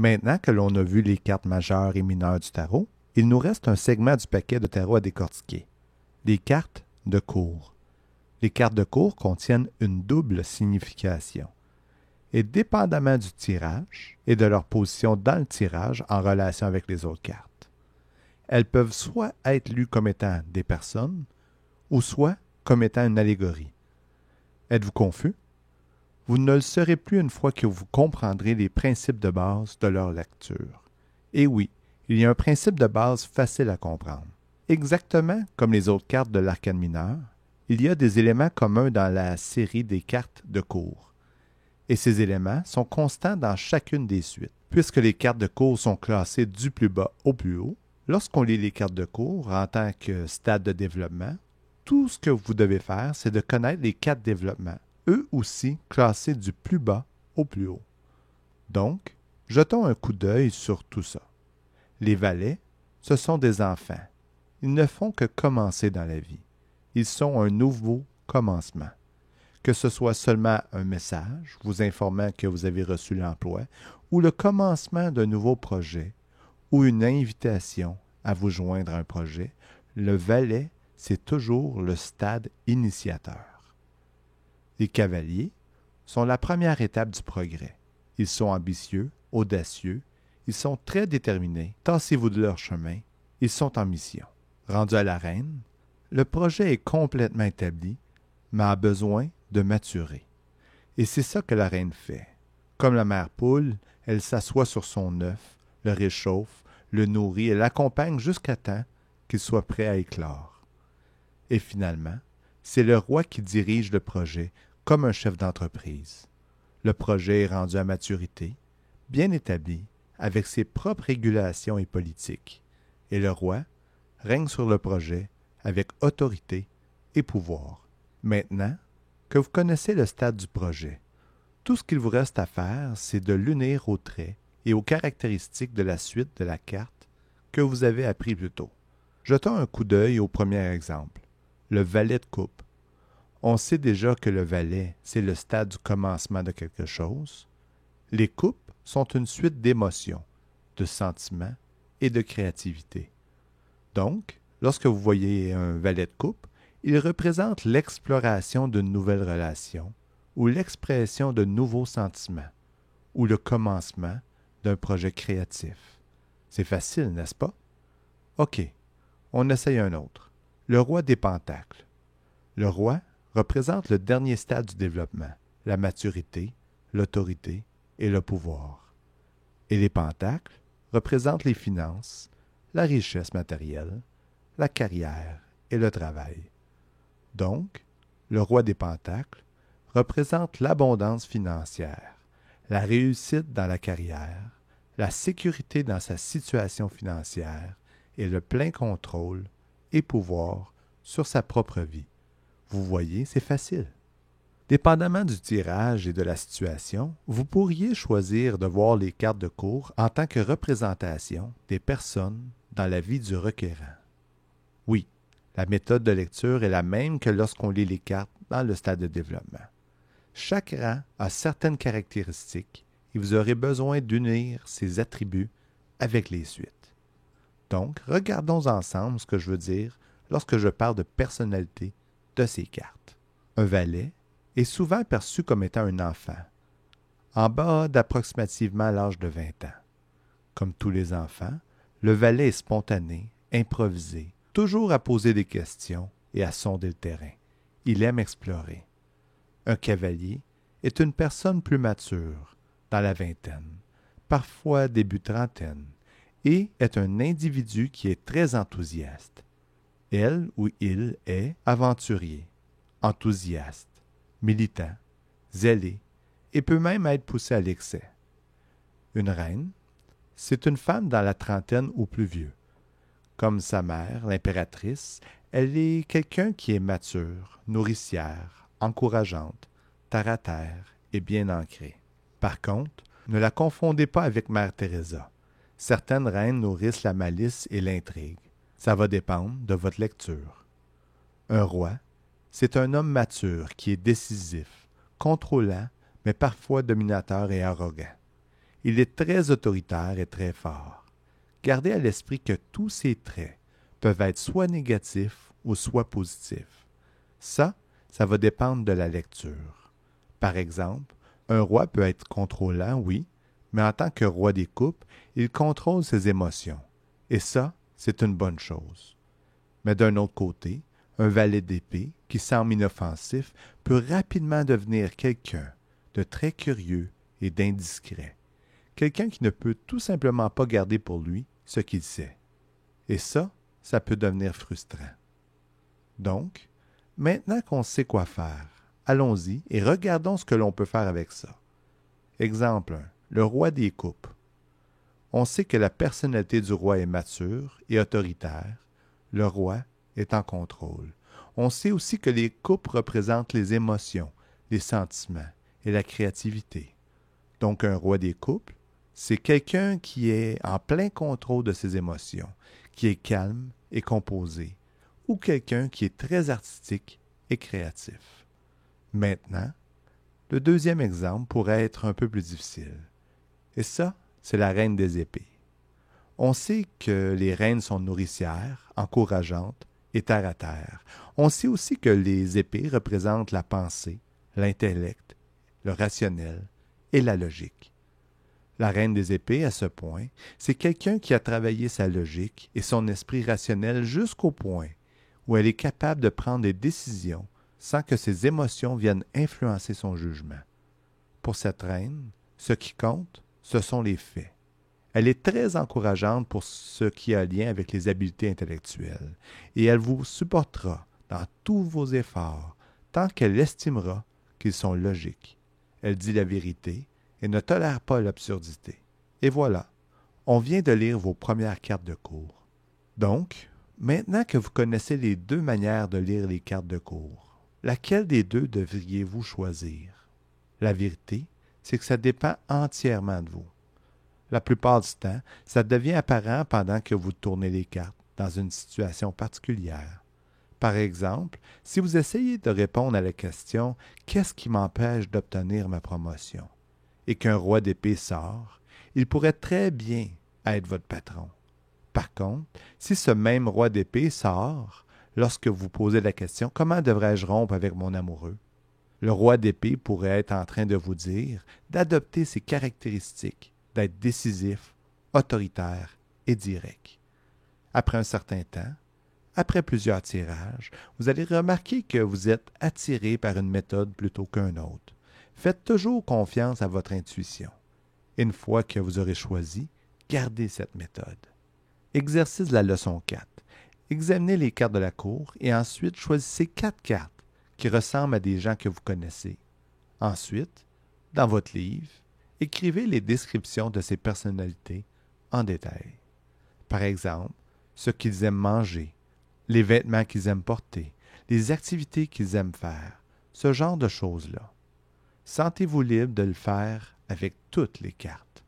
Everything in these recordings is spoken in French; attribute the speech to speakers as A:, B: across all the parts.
A: Maintenant que l'on a vu les cartes majeures et mineures du tarot, il nous reste un segment du paquet de tarot à décortiquer. Les cartes de cour. Les cartes de cour contiennent une double signification. Et dépendamment du tirage et de leur position dans le tirage en relation avec les autres cartes, elles peuvent soit être lues comme étant des personnes ou soit comme étant une allégorie. Êtes-vous confus? Vous ne le serez plus une fois que vous comprendrez les principes de base de leur lecture. Et oui, il y a un principe de base facile à comprendre. Exactement comme les autres cartes de l'arcane mineur, il y a des éléments communs dans la série des cartes de cour. Et ces éléments sont constants dans chacune des suites. Puisque les cartes de cour sont classées du plus bas au plus haut, lorsqu'on lit les cartes de cour en tant que stade de développement, tout ce que vous devez faire, c'est de connaître les 4 développements, eux aussi classés du plus bas au plus haut. Donc, jetons un coup d'œil sur tout ça. Les valets, ce sont des enfants. Ils ne font que commencer dans la vie. Ils sont un nouveau commencement. Que ce soit seulement un message vous informant que vous avez reçu l'emploi, ou le commencement d'un nouveau projet, ou une invitation à vous joindre à un projet, le valet, c'est toujours le stade initiateur. Les cavaliers sont la première étape du progrès. Ils sont ambitieux, audacieux, ils sont très déterminés. Tassez-vous de leur chemin, ils sont en mission. Rendu à la reine, le projet est complètement établi, mais a besoin de maturer. Et c'est ça que la reine fait. Comme la mère poule, elle s'assoit sur son œuf, le réchauffe, le nourrit et l'accompagne jusqu'à temps qu'il soit prêt à éclore. Et finalement, c'est le roi qui dirige le projet comme un chef d'entreprise. Le projet est rendu à maturité, bien établi, avec ses propres régulations et politiques. Et le roi règne sur le projet avec autorité et pouvoir. Maintenant que vous connaissez le stade du projet, tout ce qu'il vous reste à faire, c'est de l'unir aux traits et aux caractéristiques de la suite de la carte que vous avez appris plus tôt. Jetons un coup d'œil au premier exemple, le valet de coupe. On sait déjà que le valet, c'est le stade du commencement de quelque chose. Les coupes sont une suite d'émotions, de sentiments et de créativité. Donc, lorsque vous voyez un valet de coupe, il représente l'exploration d'une nouvelle relation ou l'expression de nouveaux sentiments ou le commencement d'un projet créatif. C'est facile, n'est-ce pas? OK, on essaye un autre. Le roi des pentacles. Le roi représente le dernier stade du développement, la maturité, l'autorité et le pouvoir. Et les pentacles représentent les finances, la richesse matérielle, la carrière et le travail. Donc, le roi des pentacles représente l'abondance financière, la réussite dans la carrière, la sécurité dans sa situation financière et le plein contrôle et pouvoir sur sa propre vie. Vous voyez, c'est facile. Dépendamment du tirage et de la situation, vous pourriez choisir de voir les cartes de cour en tant que représentation des personnes dans la vie du requérant. Oui, la méthode de lecture est la même que lorsqu'on lit les cartes dans le stade de développement. Chaque rang a certaines caractéristiques et vous aurez besoin d'unir ces attributs avec les suites. Donc, regardons ensemble ce que je veux dire lorsque je parle de personnalité de ces cartes. Un valet est souvent perçu comme étant un enfant, en bas d'approximativement l'âge de 20 ans. Comme tous les enfants, le valet est spontané, improvisé, toujours à poser des questions et à sonder le terrain. Il aime explorer. Un cavalier est une personne plus mature, dans la vingtaine, parfois début trentaine, et est un individu qui est très enthousiaste. Elle ou il est aventurier, enthousiaste, militant, zélé, et peut même être poussé à l'excès. Une reine, c'est une femme dans la trentaine ou plus vieux. Comme sa mère, l'impératrice, elle est quelqu'un qui est mature, nourricière, encourageante, terre-à-terre et bien ancrée. Par contre, ne la confondez pas avec Mère Teresa. Certaines reines nourrissent la malice et l'intrigue. Ça va dépendre de votre lecture. Un roi, c'est un homme mature qui est décisif, contrôlant, mais parfois dominateur et arrogant. Il est très autoritaire et très fort. Gardez à l'esprit que tous ces traits peuvent être soit négatifs ou soit positifs. Ça va dépendre de la lecture. Par exemple, un roi peut être contrôlant, oui, mais en tant que roi des coupes, il contrôle ses émotions. Et ça, c'est une bonne chose. Mais d'un autre côté, un valet d'épée, qui semble inoffensif, peut rapidement devenir quelqu'un de très curieux et d'indiscret. Quelqu'un qui ne peut tout simplement pas garder pour lui ce qu'il sait. Et ça peut devenir frustrant. Donc, maintenant qu'on sait quoi faire, allons-y et regardons ce que l'on peut faire avec ça. Exemple 1. Le roi des coupes. On sait que la personnalité du roi est mature et autoritaire. Le roi est en contrôle. On sait aussi que les coupes représentent les émotions, les sentiments et la créativité. Donc un roi des coupes, c'est quelqu'un qui est en plein contrôle de ses émotions, qui est calme et composé, ou quelqu'un qui est très artistique et créatif. Maintenant, le deuxième exemple pourrait être un peu plus difficile. Et ça, c'est la reine des épées. On sait que les reines sont nourricières, encourageantes et terre à terre. On sait aussi que les épées représentent la pensée, l'intellect, le rationnel et la logique. La reine des épées, à ce point, c'est quelqu'un qui a travaillé sa logique et son esprit rationnel jusqu'au point où elle est capable de prendre des décisions sans que ses émotions viennent influencer son jugement. Pour cette reine, ce qui compte, ce sont les faits. Elle est très encourageante pour ce qui a lien avec les habiletés intellectuelles, et elle vous supportera dans tous vos efforts tant qu'elle estimera qu'ils sont logiques. Elle dit la vérité et ne tolère pas l'absurdité. Et voilà, on vient de lire vos premières cartes de cours. Donc, maintenant que vous connaissez les deux manières de lire les cartes de cours, laquelle des deux devriez-vous choisir? La vérité, c'est que ça dépend entièrement de vous. La plupart du temps, ça devient apparent pendant que vous tournez les cartes dans une situation particulière. Par exemple, si vous essayez de répondre à la question « Qu'est-ce qui m'empêche d'obtenir ma promotion ?» et qu'un roi d'épée sort, il pourrait très bien être votre patron. Par contre, si ce même roi d'épée sort, lorsque vous posez la question « Comment devrais-je rompre avec mon amoureux ?» le roi d'épée pourrait être en train de vous dire d'adopter ses caractéristiques, d'être décisif, autoritaire et direct. Après un certain temps, après plusieurs tirages, vous allez remarquer que vous êtes attiré par une méthode plutôt qu'une autre. Faites toujours confiance à votre intuition. Une fois que vous aurez choisi, gardez cette méthode. Exercice de la leçon 4. Examinez les cartes de la cour et ensuite choisissez 4 cartes qui ressemblent à des gens que vous connaissez. Ensuite, dans votre livre, écrivez les descriptions de ces personnalités en détail. Par exemple, ce qu'ils aiment manger, les vêtements qu'ils aiment porter, les activités qu'ils aiment faire, ce genre de choses-là. Sentez-vous libre de le faire avec toutes les cartes.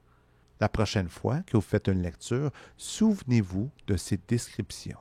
A: La prochaine fois que vous faites une lecture, souvenez-vous de ces descriptions.